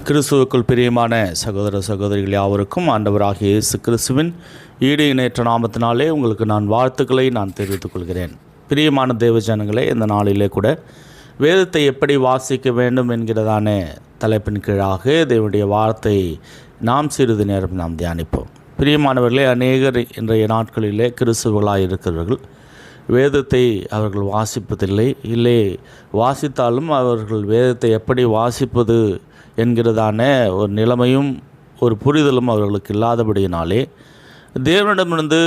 கிறிஸ்துவுக்குள் பிரியமான சகோதர சகோதரிகள் யாவருக்கும் ஆண்டவராகிய இயேசு கிறிஸ்துவின் ஈடு இணையற்ற நாமத்தினாலே உங்களுக்கு நான் வாழ்த்துக்களை நான் தெரிவித்துக் கொள்கிறேன். பிரியமான தேவஜனங்களே, இந்த நாளிலே கூட வேதத்தை எப்படி வாசிக்க வேண்டும் என்கிறதான தலைப்பின் கீழாக தேவனுடைய வார்த்தை நாம் சிறிது நேரம் நாம் தியானிப்போம். பிரியமானவர்களே, அநேகர் இன்றைய நாட்களிலே கிறிஸ்துவர்களாக இருக்கிறவர்கள் வேதத்தை அவர்கள் வாசிப்பதில்லை. இல்லை வாசித்தாலும் அவர்கள் வேதத்தை எப்படி வாசிப்பது என்கிறதான ஒரு நிலைமையும் ஒரு புரிதலும் அவர்களுக்கு இல்லாதபடியினாலே தேவனிடமிருந்து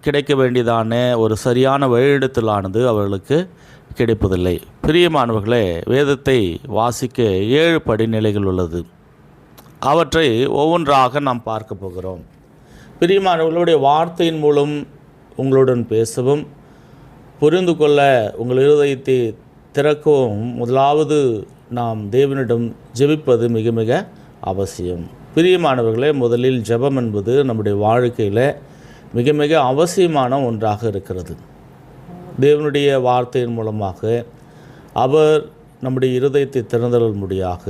கிடைக்க வேண்டியதான ஒரு சரியான வழியிடத்திலானது அவர்களுக்கு கிடைப்பதில்லை. பிரியமானவர்களே, வேதத்தை வாசிக்க 7 படிநிலைகள் உள்ளது. அவற்றை ஒவ்வொன்றாக நாம் பார்க்க போகிறோம். பிரியமானவர்களுடைய வார்த்தையின் மூலம் உங்களுடன் பேசவும் புரிந்து கொள்ள உங்கள் இருதயத்தை திறக்கவும் முதலாவது நாம் தேவனிடம் ஜெபிப்பது மிக மிக அவசியம். பிரியமானவர்களே, முதலில் ஜெபம் என்பது நம்முடைய வாழ்க்கையில் மிக மிக அவசியமான ஒன்றாக இருக்கிறது. தேவனுடைய வார்த்தையின் மூலமாக அவர் நம்முடைய இருதயத்தை திறந்தல் முடியாக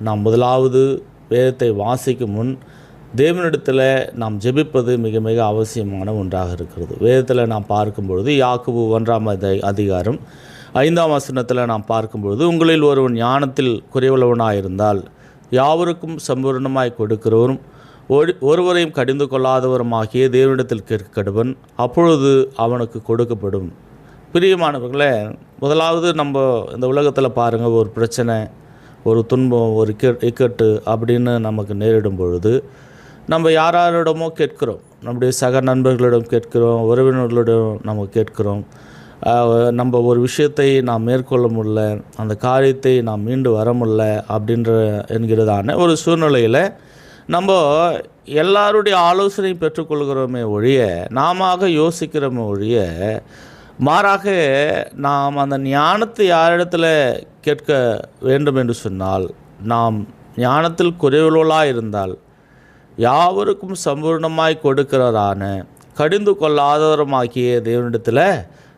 நாம் முதலாவது வேதத்தை வாசிக்கும் முன் தேவனிடத்தில் நாம் ஜெபிப்பது மிக மிக அவசியமான ஒன்றாக இருக்கிறது. வேதத்தில் நாம் பார்க்கும்பொழுது யாக்கோபு 1ஆம் அதிகாரம் 5ஆம் வசனத்தில் நாம் பார்க்கும்பொழுது, உங்களில் ஒருவன் ஞானத்தில் குறைவுள்ளவனாயிருந்தால் யாவருக்கும் சம்பூர்ணமாய் கொடுக்கிறவரும் ஒருவரையும் கடிந்து கொள்ளாதவருமாகிய தேவனிடத்தில் கேட்கப்படுவன், அப்பொழுது அவனுக்கு கொடுக்கப்படும். பிரியமானவர்களே, முதலாவது நம்ம இந்த உலகத்தில் பாருங்கள், ஒரு பிரச்சனை, ஒரு துன்பம், ஒரு இக்கட்டு அப்படின்னு நமக்கு நேரிடும் பொழுது நம்ம யாரிடமோ கேட்கிறோம். நம்முடைய சக நண்பர்களிடம் கேட்கிறோம், உறவினர்களிடம் நம்ம கேட்கிறோம். நம்ம ஒரு விஷயத்தை நாம் மேற்கொள்ள முடியல, அந்த காரியத்தை நாம் மீண்டு வர முடியல என்கிறதான ஒரு சூழ்நிலையில் நம்ம எல்லாருடைய ஆலோசனை பெற்றுக்கொள்கிறோமே ஒழிய, நாம யோசிக்கிறோமே ஒழிய, மாறாக நாம் அந்த ஞானத்தை யாரிடத்தில் கேட்க வேண்டும் என்று சொன்னால், நாம் ஞானத்தில் குறைவுள்ளவர்களாக இருந்தால் யாவருக்கும் சம்பூர்ணமாய் கொடுக்கிறவரான கடிந்து கொள்ளாதவருமாகிய தேவனிடத்தில்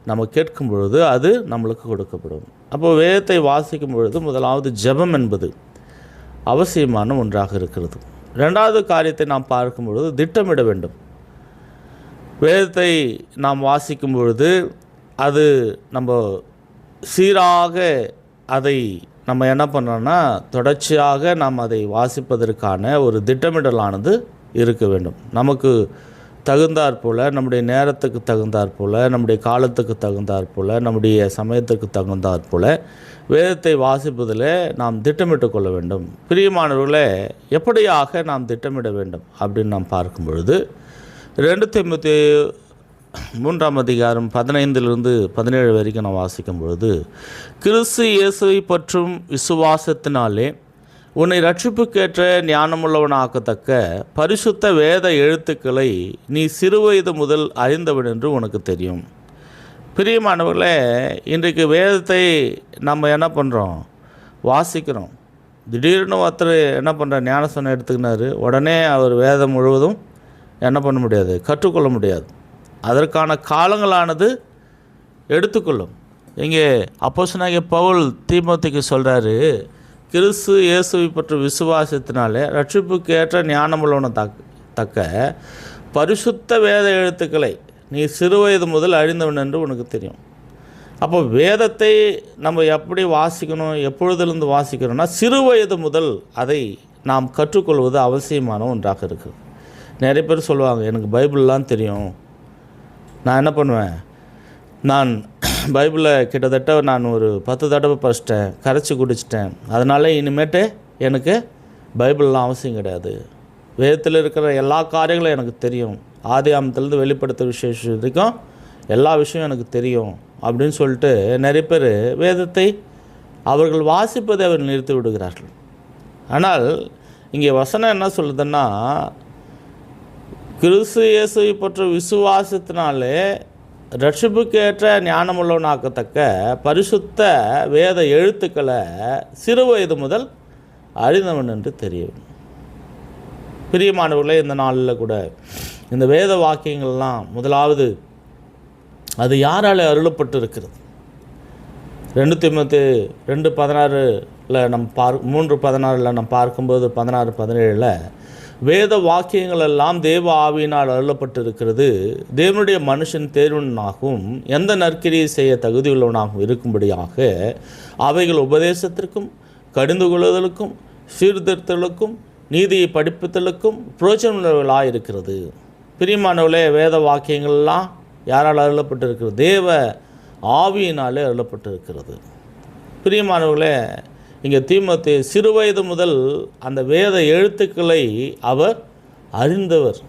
நம்ம கேட்கும் பொழுது அது நம்மளுக்கு கொடுக்கப்படும். அப்போது வேதத்தை வாசிக்கும் பொழுது முதலாவது ஜெபம் என்பது அவசியமான ஒன்றாக இருக்கிறது. 2வது காரியத்தை நாம் பார்க்கும் பொழுது திட்டமிட வேண்டும். வேதத்தை நாம் வாசிக்கும் பொழுது அது நம்ம சீராக அதை நம்ம என்ன பண்ணுறோன்னா, தொடர்ச்சியாக நாம் அதை வாசிப்பதற்கான ஒரு திட்டமிடலானது இருக்க வேண்டும். நமக்கு தகுந்தாற்போல், நம்முடைய நேரத்துக்கு தகுந்தாற்போல், நம்முடைய காலத்துக்கு தகுந்தாற்போல், நம்முடைய சமயத்துக்கு தகுந்தாற்போல் வேதத்தை வாசிப்பதில் நாம் திட்டமிட்டு கொள்ள வேண்டும். பிரியமானவர்களே, எப்படியாக நாம் திட்டமிட வேண்டும் அப்படின்னு நாம் பார்க்கும் பொழுது 2 தீமோத்தேயு 3ஆம் அதிகாரம் 15-17 வரைக்கும் நான் வாசிக்கும் பொழுது, கிறிஸ்து இயேசுவை பற்றும் விசுவாசத்தினாலே உன்னை ரட்சிப்புக்கேற்ற ஞானமுள்ளவனாக்கத்தக்க பரிசுத்த வேத எழுத்துக்களை நீ சிறுவயது முதல் அறிந்தவன் என்று உனக்கு தெரியும். பிரியமானவர்களே, இன்றைக்கு வேதத்தை நம்ம என்ன பண்ணுறோம், வாசிக்கிறோம். திடீர்னு ஒருத்தர் என்ன பண்ணுற, ஞானஸ்தானம் எடுத்துக்கினார், உடனே அவர் வேதம் முழுவதும் என்ன பண்ண முடியாது, கற்றுக்கொள்ள முடியாது. அதற்கான காலங்களானது எடுத்துக்கொள்ளும். இங்கே அப்போஸ்தலனாகிய பவுல் தீமோத்தேயுக்கு சொல்கிறாரு, கிறிஸ்து இயேசுவை பற்றி விசுவாசத்தினாலே ரட்சிப்புக்கு ஏற்ற ஞானமுள்ளவன தக்க பரிசுத்த வேத எழுத்துக்களை நீ சிறுவயது முதல் அறிந்தவன் என்று உனக்கு தெரியும். அப்போ வேதத்தை நம்ம எப்படி வாசிக்கணும், எப்பொழுதிலிருந்து வாசிக்கணும்னா, சிறுவயது முதல் அதை நாம் கற்றுக்கொள்வது அவசியமான ஒன்றாக இருக்குது. நிறைய பேர் சொல்லுவாங்க, எனக்கு பைபிள்லாம் தெரியும், நான் என்ன பண்ணுவேன், நான் பைபிளை கிட்டத்தட்ட நான் ஒரு 10 தடவை படிச்சிட்டேன், கரைச்சி குடிச்சிட்டேன், அதனால் இனிமேட்டு எனக்கு பைபிள்லாம் அவசியம் கிடையாது, வேதத்தில் இருக்கிற எல்லா காரியங்களும் எனக்கு தெரியும், ஆதியாமத்திலேருந்து வெளிப்படுத்த விசேஷம் வரைக்கும் எல்லா விஷயம் எனக்கு தெரியும் அப்படின்னு சொல்லிட்டு நிறைய பேர் வேதத்தை அவர்கள் வாசிப்பதை அவர் நிறுத்தி விடுகிறார்கள். ஆனால் இங்கே வசனம் என்ன சொல்லுதுன்னா, கிறிஸ்து இயேசுவை பற்ற விசுவாசத்தினாலே ரட்சிப்புக்கேற்ற ஞானமுள்ளவனாக்கத்தக்க பரிசுத்த வேத எழுத்துக்களை சிறுவயது முதல் அறிந்தவன் என்று தெரியும். பிரியமானவர்களே, இந்த நாளில் கூட இந்த வேத வாக்கியங்கள்லாம் முதலாவது அது யாரால் அருளப்பட்டு இருக்கிறது, 2 தீமோத்தேயு 2:16 நம்ம 3:16 நம்ம பார்க்கும்போது 16-17 வேத வாக்கியங்கள் எல்லாம் தேவ ஆவியினால் அருளப்பட்டிருக்கிறது, தேவனுடைய மனுஷன் தேர்வனாகவும் எந்த நற்கிரியை செய்ய தகுதியுள்ளவனாகவும் இருக்கும்படியாக அவைகள் உபதேசத்திற்கும், கடிந்து கொள்ளுதலுக்கும், சீர்திருத்தலுக்கும், நீதியை படிப்புதலுக்கும் புரோஜனமுள்ளவர்களாக இருக்கிறது. பிரியமானவர்களே, வேத வாக்கியங்கள்லாம் யாரால் அருளப்பட்டிருக்கிறது? தேவ ஆவியினாலே அருளப்பட்டிருக்கிறது. பிரியமானவர்களே, இங்கே தீமோத்தேயு சிறுவயது முதல் அந்த வேத எழுத்துக்களை அவர் அறிந்தவர்.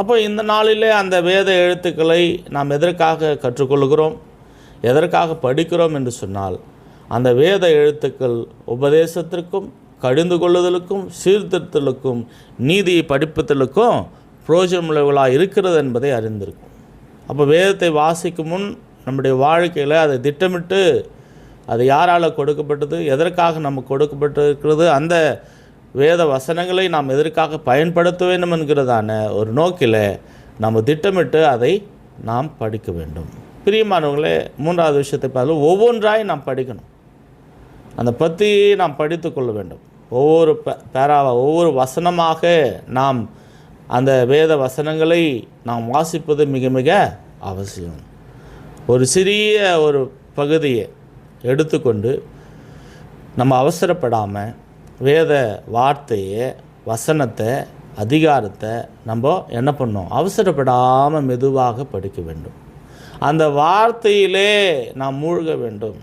அப்போ இந்த நாளிலே அந்த வேத எழுத்துக்களை நாம் எதற்காக கற்றுக்கொள்கிறோம், எதற்காக படிக்கிறோம் என்று சொன்னால், அந்த வேத எழுத்துக்கள் உபதேசத்திற்கும், கடிந்து கொள்ளுதலுக்கும், சீர்திருத்தலுக்கும், நீதியை படிப்புதலுக்கும் புரோஜனமுள்ளவர்களாக இருக்கிறது என்பதை அறிந்திருக்கும். அப்போ வேதத்தை வாசிக்கும் முன் நம்முடைய வாழ்க்கையில் அதை திட்டமிட்டு, அது யாரால் கொடுக்கப்பட்டது, எதற்காக நமக்கு கொடுக்கப்பட்டிருக்கிறது, அந்த வேத வசனங்களை நாம் எதற்காக பயன்படுத்த வேண்டும் என்கிறதான ஒரு நோக்கில் நம்ம திட்டமிட்டு அதை நாம் படிக்க வேண்டும். பிரியமானவர்களே, 3வது விஷயத்தை பார்த்து ஒவ்வொன்றாய் நாம் படிக்கணும். அந்த பற்றி நாம் படித்து கொள்ள வேண்டும். ஒவ்வொரு ஒவ்வொரு வசனமாக நாம் அந்த வேத வசனங்களை நாம் வாசிப்பது மிக மிக அவசியம். ஒரு சிறிய ஒரு பகுதியை எடுத்துக்கொண்டு நம்ம அவசரப்படாமல் வேத வார்த்தையை, வசனத்தை, அதிகாரத்தை நம்ம என்ன பண்ணோம், அவசரப்படாமல் மெதுவாக படிக்க வேண்டும். அந்த வார்த்தையிலே நாம் மூழ்க வேண்டும்.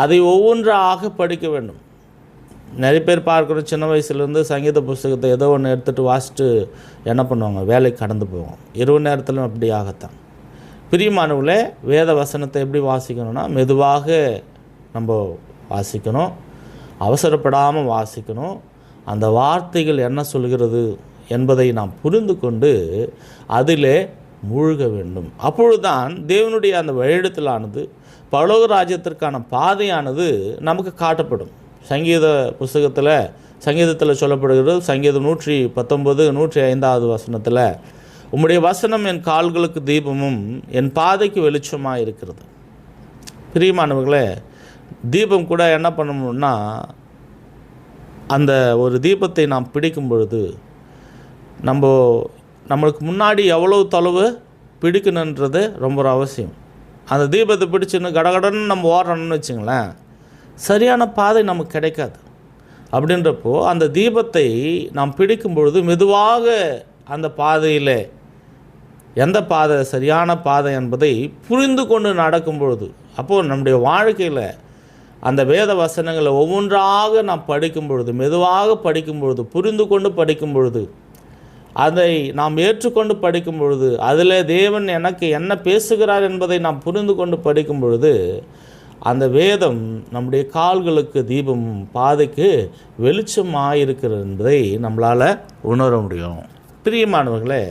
அதை ஒவ்வொன்றாக படிக்க வேண்டும். நிறைய பேர் பார்க்குறோம், சின்ன வயசுலேருந்து சங்கீத புஸ்தகத்தை ஏதோ ஒன்று எடுத்துகிட்டு வாசிட்டு என்ன பண்ணுவாங்க, வேலைக்கு கடந்து போவாங்க. இரவு நேரத்திலும் அப்படியாகத்தான். பிரியமானவர்களே, வேத வசனத்தை எப்படி வாசிக்கணும்னா, மெதுவாக நம்ம வாசிக்கணும், அவசரப்படாமல் வாசிக்கணும். அந்த வார்த்தைகள் என்ன சொல்கிறது என்பதை நாம் புரிந்து கொண்டு அதிலே மூழ்க வேண்டும். அப்பொழுதுதான் தேவனுடைய அந்த வழியிடத்திலானது, பரலோக ராஜ்யத்திற்கான பாதையானது நமக்கு காட்டப்படும். சங்கீதத்தில் சொல்லப்படுகிறது, சங்கீதம் 119 105வது வசனத்தில், உம்முடைய வசனம் என் கால்களுக்கு தீபமும் என் பாதைக்கு வெளிச்சமாக இருக்கிறது. பிரியமானவர்களே, தீபம் கூட என்ன பண்ணணும்னா, அந்த ஒரு தீபத்தை நாம் பிடிக்கும் பொழுது நம்மளுக்கு முன்னாடி எவ்வளவு தொலைவு பிடிக்கணுன்றது ரொம்ப அவசியம். அந்த தீபத்தை பிடிச்சின்னு கடகடன்னு நம்ம ஓடுறோம்னு வச்சுங்களேன், சரியான பாதை நமக்கு கிடைக்காது. அப்படின்றப்போ அந்த தீபத்தை நாம் பிடிக்கும் பொழுது மெதுவாக அந்த பாதையில் எந்த பாதை சரியான பாதை என்பதை புரிந்து கொண்டு நடக்கும் பொழுது, அப்போது நம்முடைய வாழ்க்கையில் அந்த வேத வசனங்களை ஒவ்வொன்றாக நாம் படிக்கும் பொழுது, மெதுவாக படிக்கும் பொழுது, புரிந்து கொண்டு படிக்கும் பொழுது, அதை நாம் ஏற்றுக்கொண்டு படிக்கும் பொழுது, அதில் தேவன் எனக்கு என்ன பேசுகிறார் என்பதை நாம் புரிந்து கொண்டு படிக்கும் பொழுது, அந்த வேதம் நம்முடைய கால்களுக்கு தீபமும் பாதைக்கு வெளிச்சமாக இருக்கிறது என்பதை நம்மளால் உணர முடியும். பிரியமானவர்களே,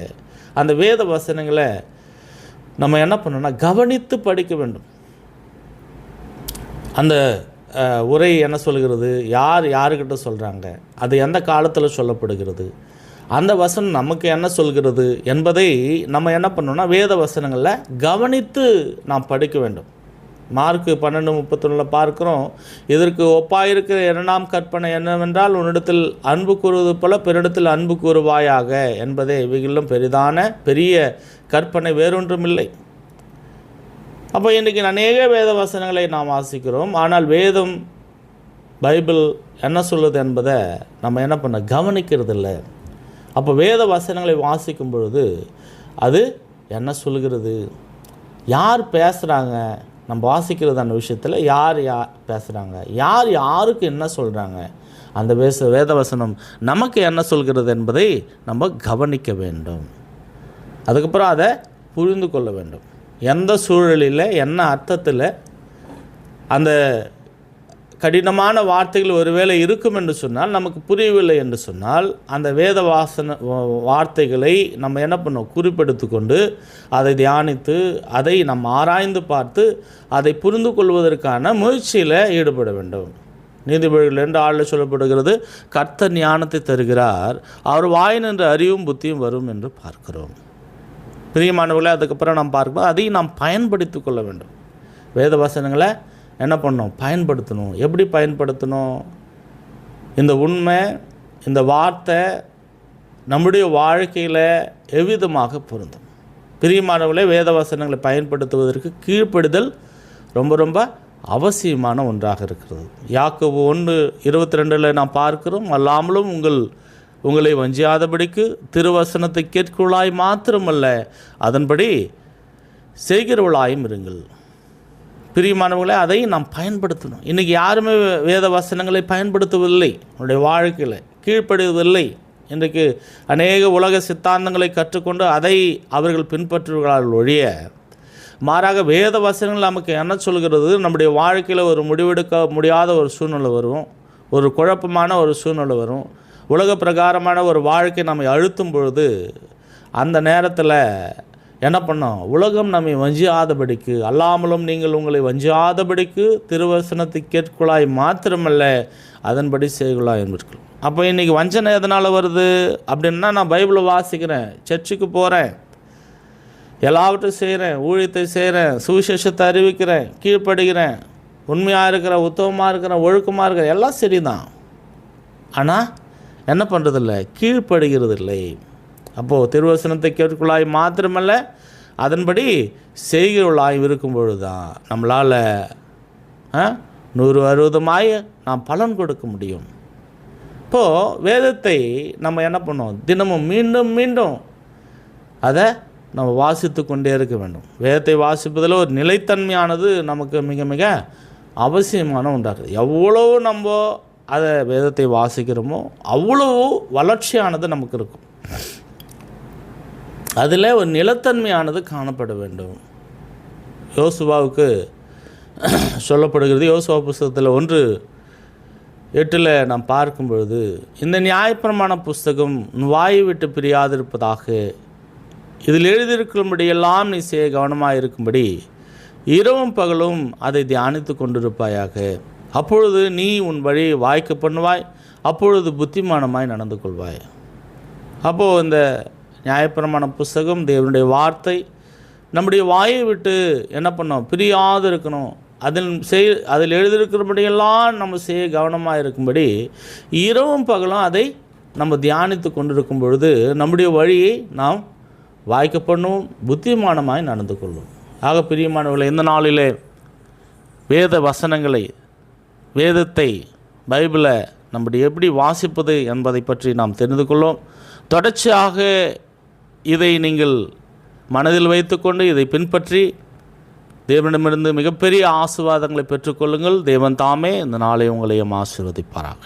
அந்த வேத வசனங்களை நம்ம என்ன பண்ணணும்னா கவனித்து படிக்க வேண்டும். அந்த உரை என்ன சொல்கிறது, யாருக்கிட்ட சொல்கிறாங்க, அது எந்த காலத்தில் சொல்லப்படுகிறது, அந்த வசனம் நமக்கு என்ன சொல்கிறது என்பதை நம்ம என்ன பண்ணணும்னா வேத வசனங்களில் கவனித்து நாம் படிக்க வேண்டும். மார்க் 12:31 பார்க்குறோம், இதற்கு ஒப்பாயிருக்கிற 2ஆம் கற்பனை என்னவென்றால், உன்னிடத்தில் அன்பு கூறுவது போல பிறரிடத்தில் அன்பு கூறுவாயாக என்பதே இவைகளிலும் பெரிய கற்பனை வேறொன்றுமில்லை. அப்போ இன்றைக்கி அநேக வேத வசனங்களை நாம் வாசிக்கிறோம், ஆனால் வேதம் பைபிள் என்ன சொல்லுது என்பதை நம்ம என்ன பண்ண கவனிக்கிறது இல்லை. அப்போ வேத வசனங்களை வாசிக்கும் பொழுது அது என்ன சொல்கிறது, யார் பேசுகிறாங்க, நம்ம வாசிக்கிறது அந்த விஷயத்தில் யார் பேசுகிறாங்க, யாருக்கு என்ன சொல்கிறாங்க, அந்த வேத வசனம் நமக்கு என்ன சொல்கிறது என்பதை நம்ம கவனிக்க வேண்டும். அதுக்கப்புறம் அதை புரிந்து கொள்ள வேண்டும். எந்த சூழலில் என்ன அர்த்தத்தில் அந்த கடினமான வார்த்தைகள் ஒருவேளை இருக்கும் என்று சொன்னால், நமக்கு புரியவில்லை என்று சொன்னால், அந்த வேத வார்த்தைகளை நம்ம என்ன பண்ணோம், குறிப்பெடுத்து கொண்டு அதை தியானித்து அதை நம்ம ஆராய்ந்து பார்த்து அதை புரிந்து கொள்வதற்கான முயற்சியில் ஈடுபட வேண்டும். நீதிபதிகள் 2:6 சொல்லப்படுகிறது, கர்த்தர் ஞானத்தை தருகிறார், அவர் வாயினின்று அறிவும் புத்தியும் வரும் என்று பார்க்கிறோம். பிரியமானவர்களே, அதுக்கப்புறம் நாம் பார்க்கும்போது அதையும் நாம் பயன்படுத்தி கொள்ள வேண்டும். வேத வசனங்களை என்ன பண்ணணும்? பயன்படுத்தணும். எப்படி பயன்படுத்தணும்? இந்த உண்மை, இந்த வார்த்தை நம்முடைய வாழ்க்கையில் எவ்விதமாக பொருந்தும்? பிரியமானவர்களே, வேத வசனங்களை பயன்படுத்துவதற்கு கீழ்ப்படிதல் ரொம்ப ரொம்ப அவசியமான ஒன்றாக இருக்கிறது. யாக்கோபு 1:22 நாம் பார்க்கிறோம், அல்லாமலும் உங்களை வஞ்சியாதபடிக்கு திருவசனத்தை கேட்குள்ளாய் மாத்திரமல்ல, அதன்படி செய்கிறவளாயும் இருங்கள். பிரியமானவர்களே, அதை நாம் பயன்படுத்தணும். இன்றைக்கி யாருமே வேத வசனங்களை பயன்படுத்துவதில்லை, அவருடைய வாழ்க்கையில் கீழ்ப்படுவதில்லை. இன்றைக்கு அநேக உலக சித்தாந்தங்களை கற்றுக்கொண்டு அதை அவர்கள் பின்பற்றுகிறார்கள் ஒழிய, மாறாக வேத வசனங்கள் நமக்கு என்ன சொல்கிறது? நம்முடைய வாழ்க்கையில் ஒரு முடிவெடுக்க முடியாத ஒரு சூழ்நிலை வரும், ஒரு குழப்பமான ஒரு சூழ்நிலை வரும், உலக பிரகாரமான ஒரு வாழ்க்கை நம்மை அழுத்தும் பொழுது அந்த நேரத்தில் என்ன பண்ணோம்? உலகம் நம்மை வஞ்சியாதபடிக்கு, அல்லாமலும் நீங்கள் உங்களை வஞ்சியாதபடிக்கு திருவசனத்தை கேட்குள்ளாய் மாத்திரமல்ல, அதன்படி செய்குள்ளாய் என்பீர்கள். அப்போ இன்றைக்கி வஞ்சனை எதனால் வருது அப்படின்னா, நான் பைபிளை வாசிக்கிறேன், சர்ச்சுக்கு போகிறேன், எல்லாவற்றையும் செய்கிறேன், ஊழியத்தை செய்கிறேன், சுவிசேஷத்தை அறிவிக்கிறேன், கீழ்ப்படுகிறேன், உண்மையாக இருக்கிறேன், உத்தமமாக இருக்கிறேன், ஒழுக்கமாக இருக்கிறேன், எல்லாம் சரிதான். ஆனால் என்ன பண்ணுறதில்லை? கீழ்ப்படுகிறது இல்லை. அப்போது திருவசனத்தை கேட்குள்ளாய் மாத்திரமல்ல, அதன்படி செய்கிறவளாய் இருக்கும் பொழுது தான் நம்மளால் 160 நாம் பலன் கொடுக்க முடியும். இப்போது வேதத்தை நம்ம என்ன பண்ணோம்? தினமும் மீண்டும் மீண்டும் அதை நம்ம வாசித்து கொண்டே இருக்க வேண்டும். வேதத்தை வாசிப்பதில் ஒரு நிலைத்தன்மையானது நமக்கு மிக மிக அவசியமான ஒன்றாகுது. எவ்வளோ நம்ம அதை வேதத்தை வாசிக்கிறோமோ அவ்வளவு வளர்ச்சியானது நமக்கு இருக்கும். அதில் ஒரு நிலத்தன்மையானது காணப்பட வேண்டும். யோசுவாவுக்கு சொல்லப்படுகிறது, யோசுவா புஸ்தகத்தில் 1:8 நாம் பார்க்கும் பொழுது, இந்த நியாயப்பிரமாண புஸ்தகம் வாயை விட்டு பிரியாதிருப்பதாக, இதில் எழுதியிருக்கும்படியெல்லாம் நீ செய்ய கவனமாக இருக்கும்படி இரவும் பகலும் அதை தியானித்து கொண்டிருப்பாயாக. அப்பொழுது நீ உன் வழி வாய்க்க பண்ணுவாய், அப்பொழுது புத்திமானமாய் நடந்து கொள்வாய். அப்போது இந்த நியாயப்பிரமாண புஸ்தகம், தேவனுடைய வார்த்தை நம்முடைய வாயை விட்டு என்ன பண்ணோம்? பிரியாது இருக்கணும். அதில் எழுதியிருக்கிறபடியெல்லாம் நம்ம செய்ய கவனமாக இருக்கும்படி இரவும் பகலும் அதை நம்ம தியானித்து கொண்டிருக்கும் பொழுது நம்முடைய வழியை நாம் வாய்க்க பண்ணுவோம், புத்திமானமாய் நடந்து கொள்வோம். ஆக பிரியமானவர்களை, இந்த நாளிலே வேத வசனங்களை, வேதத்தை, பைபிளை நம்முடைய எப்படி வாசிப்பது என்பதை பற்றி நாம் தெரிந்து கொள்வோம். தொடர்ச்சியாக இதை நீங்கள் மனதில் வைத்துக்கொண்டு இதை பின்பற்றி தேவனிடமிருந்து மிகப்பெரிய ஆசீர்வாதங்களை பெற்றுக்கொள்ளுங்கள். தேவன் தாமே இந்த நாளை உங்களையும் ஆசீர்வதிப்பாராக.